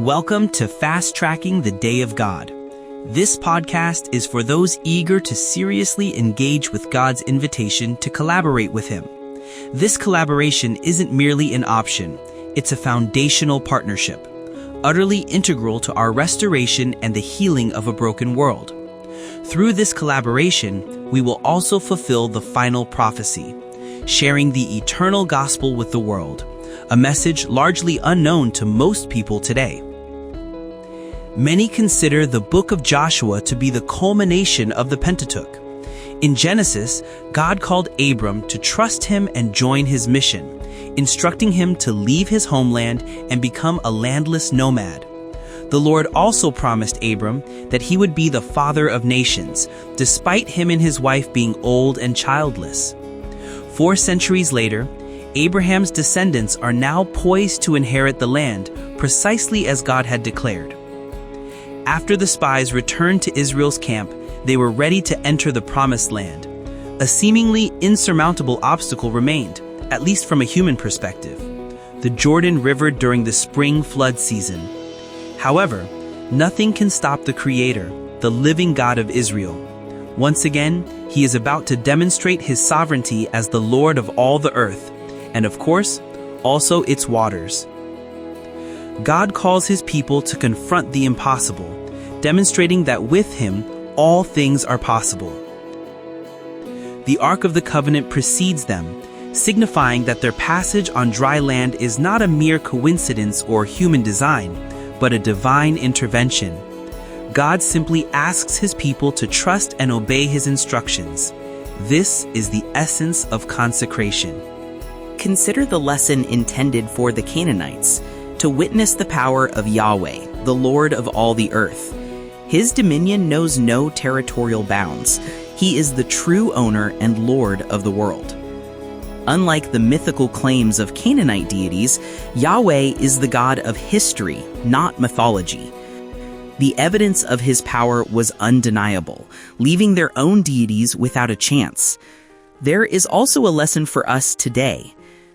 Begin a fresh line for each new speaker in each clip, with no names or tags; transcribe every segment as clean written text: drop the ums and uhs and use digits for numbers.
Welcome to Fast Tracking the Day of God. This podcast is for those eager to seriously engage with God's invitation to collaborate with Him. This collaboration isn't merely an option, it's a foundational partnership, utterly integral to our restoration and the healing of a broken world. Through this collaboration, we will also fulfill the final prophecy, sharing the eternal gospel with the world, a message largely unknown to most people today. Many consider the book of Joshua to be the culmination of the Pentateuch. In Genesis, God called Abram to trust Him and join His mission, instructing him to leave his homeland and become a landless nomad. The Lord also promised Abram that he would be the father of nations, despite him and his wife being old and childless. 4 centuries later, Abraham's descendants are now poised to inherit the land, precisely as God had declared. After the spies returned to Israel's camp, they were ready to enter the promised land. A seemingly insurmountable obstacle remained, at least from a human perspective: the Jordan River during the spring flood season. However, nothing can stop the Creator, the living God of Israel. Once again, He is about to demonstrate His sovereignty as the Lord of all the earth, and of course, also its waters. God calls His people to confront the impossible, demonstrating that with Him, all things are possible. The Ark of the Covenant precedes them, signifying that their passage on dry land is not a mere coincidence or human design, but a divine intervention. God simply asks His people to trust and obey His instructions. This is the essence of consecration.
Consider the lesson intended for the Canaanites, to witness the power of Yahweh, the Lord of all the earth. His dominion knows no territorial bounds. He is the true owner and Lord of the world. Unlike the mythical claims of Canaanite deities, Yahweh is the God of history, not mythology. The evidence of His power was undeniable, leaving their own deities without a chance. There is also a lesson for us today.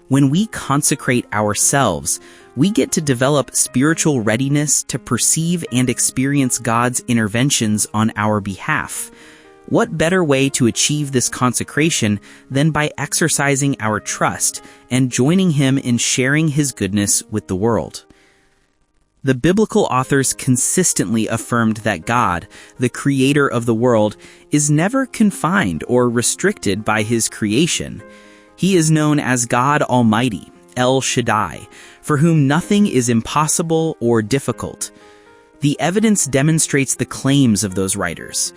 When we consecrate ourselves, we get to develop spiritual readiness to perceive and experience God's interventions on our behalf. What better way to achieve this consecration than by exercising our trust and joining Him in sharing His goodness with the world? The biblical authors consistently affirmed that God, the Creator of the world, is never confined or restricted by His creation. He is known as God Almighty, El Shaddai, for whom nothing is impossible or difficult. The evidence demonstrates the claims of those writers.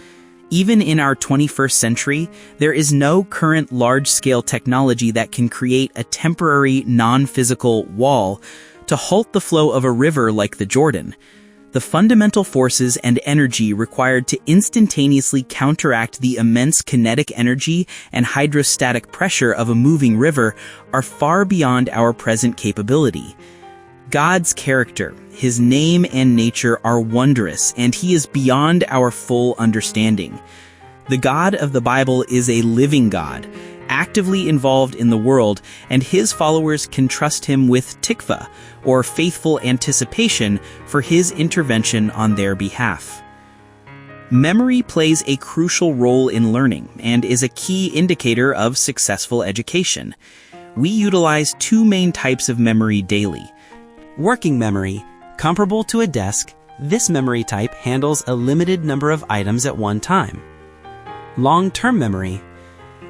Even in our 21st century, there is no current large-scale technology that can create a temporary, non-physical wall to halt the flow of a river like the Jordan. The fundamental forces and energy required to instantaneously counteract the immense kinetic energy and hydrostatic pressure of a moving river are far beyond our present capability. God's character, His name and nature are wondrous, and He is beyond our full understanding. The God of the Bible is a living God, actively involved in the world, and His followers can trust Him with tikva, or faithful anticipation, for His intervention on their behalf. Memory plays a crucial role in learning and is a key indicator of successful education. We utilize 2 main types of memory daily.
Working memory, comparable to a desk, this memory type handles a limited number of items at one time. Long-term memory.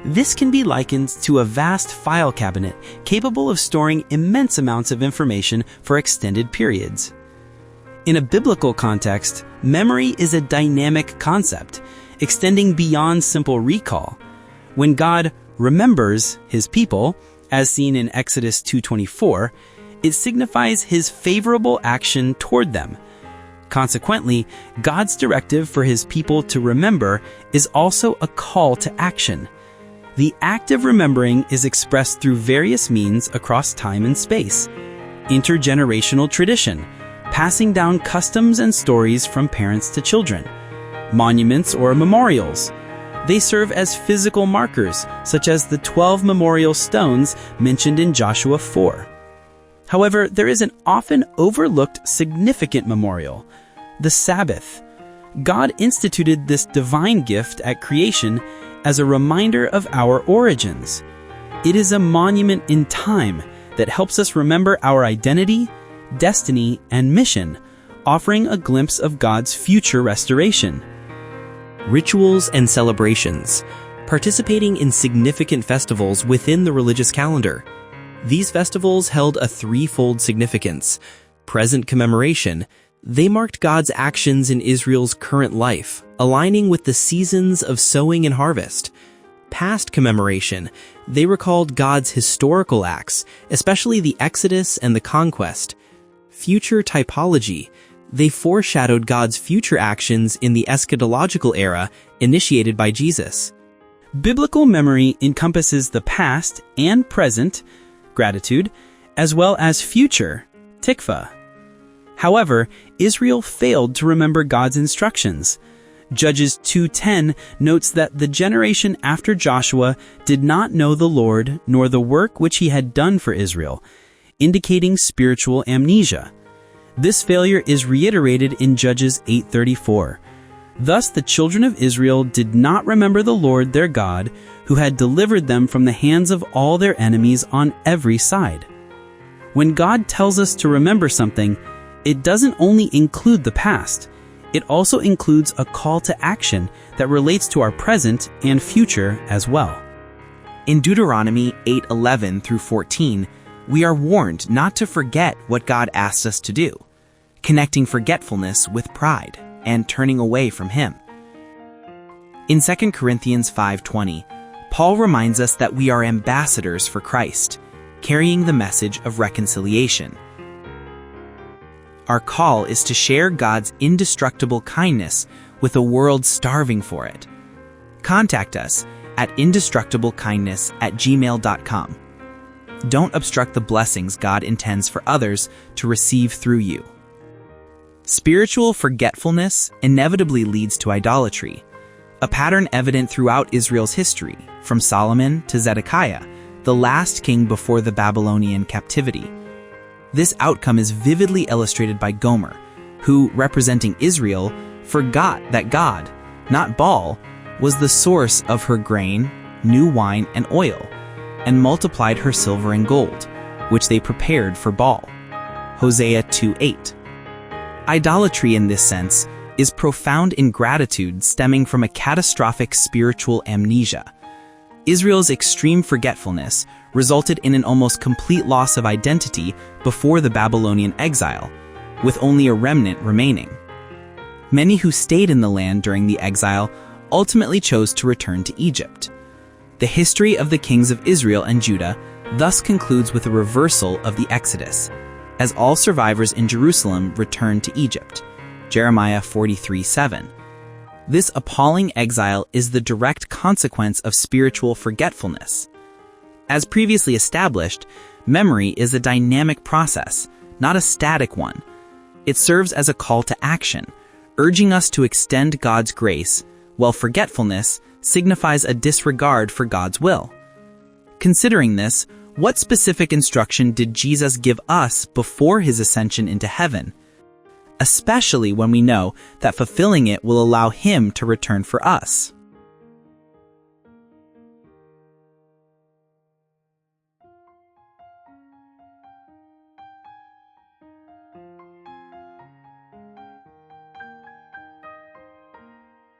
This can be likened to a vast file cabinet capable of storing immense amounts of information for extended periods. In a biblical context, memory is a dynamic concept, extending beyond simple recall. When God remembers His people, as seen in Exodus 2:24, it signifies His favorable action toward them. Consequently, God's directive for His people to remember is also a call to action. The act of remembering is expressed through various means across time and space. Intergenerational tradition, passing down customs and stories from parents to children. Monuments or memorials. They serve as physical markers, such as the 12 memorial stones mentioned in Joshua 4. However, there is an often overlooked significant memorial, the Sabbath. God instituted this divine gift at creation as a reminder of our origins. It is a monument in time that helps us remember our identity, destiny, and mission, offering a glimpse of God's future restoration.
Rituals and celebrations, participating in significant festivals within the religious calendar. These festivals held a threefold significance. Present commemoration, they marked God's actions in Israel's current life, aligning with the seasons of sowing and harvest. Past commemoration, they recalled God's historical acts, especially the Exodus and the conquest. Future typology, they foreshadowed God's future actions in the eschatological era initiated by Jesus.
Biblical memory encompasses the past and present, gratitude, as well as future, tikva. However, Israel failed to remember God's instructions. Judges 2:10 notes that the generation after Joshua did not know the Lord nor the work which he had done for Israel, indicating spiritual amnesia. This failure is reiterated in Judges 8:34. Thus the children of Israel did not remember the Lord their God, who had delivered them from the hands of all their enemies on every side. When God tells us to remember something, it doesn't only include the past. It also includes a call to action that relates to our present and future as well.
In Deuteronomy 8:11 through 14, we are warned not to forget what God asked us to do, connecting forgetfulness with pride and turning away from Him. In 2 Corinthians 5:20, Paul reminds us that we are ambassadors for Christ, carrying the message of reconciliation. Our call is to share God's indestructible kindness with a world starving for it. Contact us at indestructiblekindness@gmail.com. Don't obstruct the blessings God intends for others to receive through you. Spiritual forgetfulness inevitably leads to idolatry, a pattern evident throughout Israel's history, from Solomon to Zedekiah, the last king before the Babylonian captivity. This outcome is vividly illustrated by Gomer, who, representing Israel, forgot that God, not Baal, was the source of her grain, new wine, and oil, and multiplied her silver and gold, which they prepared for Baal. Hosea 2:8. Idolatry in this sense is profound ingratitude stemming from a catastrophic spiritual amnesia. Israel's extreme forgetfulness resulted in an almost complete loss of identity before the Babylonian exile, with only a remnant remaining. Many who stayed in the land during the exile ultimately chose to return to Egypt. The history of the kings of Israel and Judah thus concludes with a reversal of the Exodus, as all survivors in Jerusalem returned to Egypt. Jeremiah 43:7. This appalling exile is the direct consequence of spiritual forgetfulness. As previously established, memory is a dynamic process, not a static one. It serves as a call to action, urging us to extend God's grace, while forgetfulness signifies a disregard for God's will. Considering this, what specific instruction did Jesus give us before his ascension into heaven? Especially when we know that fulfilling it will allow him to return for us.